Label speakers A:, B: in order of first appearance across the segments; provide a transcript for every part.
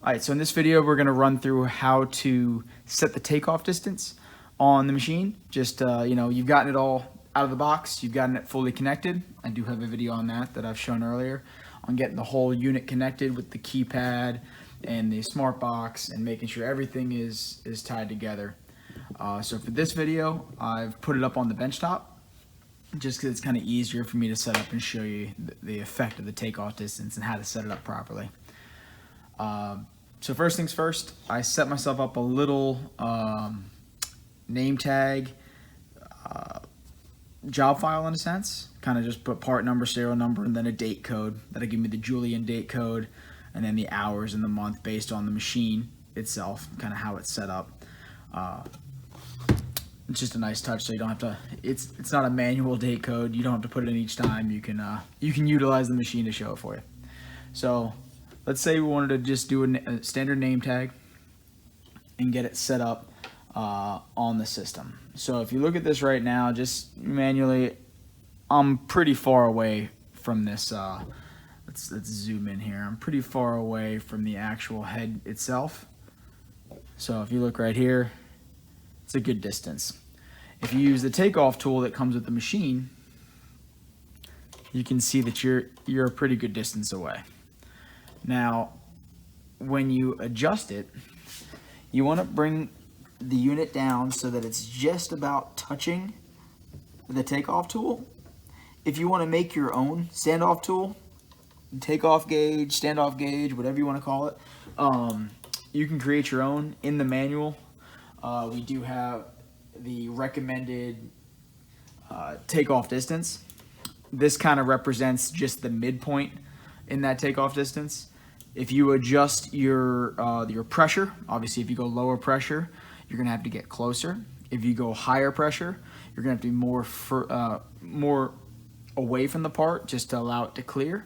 A: Alright, so in this video we're going to run through how to set the takeoff distance on the machine. Just, you've gotten it all out of the box, you've gotten it fully connected. I do have a video on that I've shown earlier on getting the whole unit connected with the keypad and the smart box and making sure everything is tied together. So for this video, I've put it up on the benchtop just because it's kind of easier for me to set up and show you the effect of the takeoff distance and how to set it up properly. So first things first, I set myself up a little name tag job file in a sense. Kind of just put part number, serial number, and then a date code. That'll give me the Julian date code, and then the hours and the month based on the machine itself, kind of how it's set up. It's just a nice touch, so you don't have to. It's not a manual date code. You don't have to put it in each time. You can utilize the machine to show it for you. So let's say we wanted to just do a standard name tag and get it set up on the system. So if you look at this right now, just manually, I'm pretty far away from this. Let's zoom in here. I'm pretty far away from the actual head itself. So if you look right here, it's a good distance. If you use the takeoff tool that comes with the machine, you can see that you're a pretty good distance away. Now, when you adjust it, you want to bring the unit down so that it's just about touching the takeoff tool. If you want to make your own standoff tool, takeoff gauge, standoff gauge, whatever you want to call it, you can create your own in the manual. We do have the recommended takeoff distance. This kind of represents just the midpoint in that takeoff distance. If you adjust your pressure, obviously if you go lower pressure, you're gonna have to get closer. If you go higher pressure, you're gonna have to be more away from the part just to allow it to clear.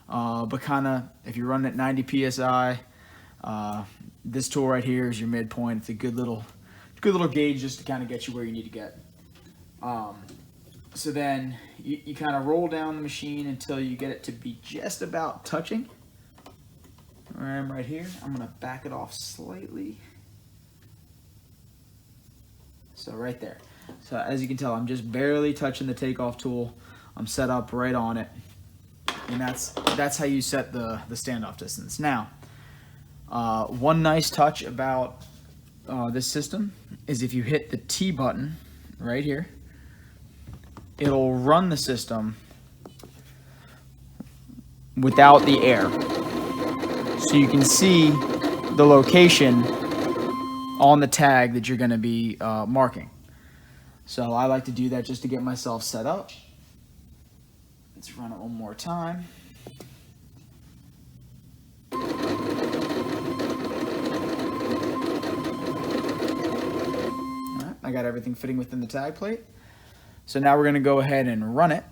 A: But kind of, if you're running at 90 psi, this tool right here is your midpoint. It's a good little gauge just to kind of get you where you need to get. So then you kind of roll down the machine until you get it to be just about touching. I am right here. I'm gonna back it off slightly. So right there. So as you can tell, I'm just barely touching the takeoff tool. I'm set up right on it. And that's how you set the standoff distance. Now, one nice touch about this system is if you hit the T button right here, it'll run the system without the air. So you can see the location on the tag that you're going to be marking. So I like to do that just to get myself set up. Let's run it one more time. All right, I got everything fitting within the tag plate. So now we're going to go ahead and run it.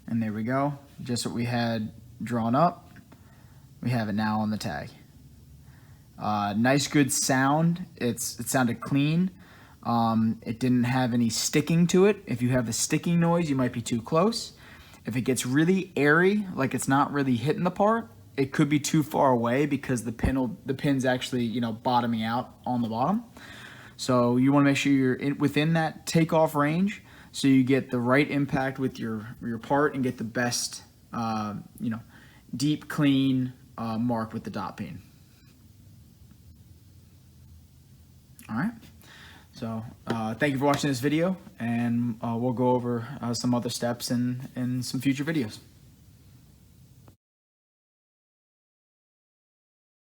A: And there we go, just what we had drawn up. We have it now on the tag. Nice good sound. It sounded clean. It didn't have any sticking to it. If you have the sticking noise, you might be too close. If it gets really airy, like it's not really hitting the part, it could be too far away because the pin's actually bottoming out on the bottom. So you want to make sure you're within that takeoff range, so you get the right impact with your part and get the best, deep, clean mark with the dot peen. All right. So thank you for watching this video, and we'll go over some other steps in some future videos.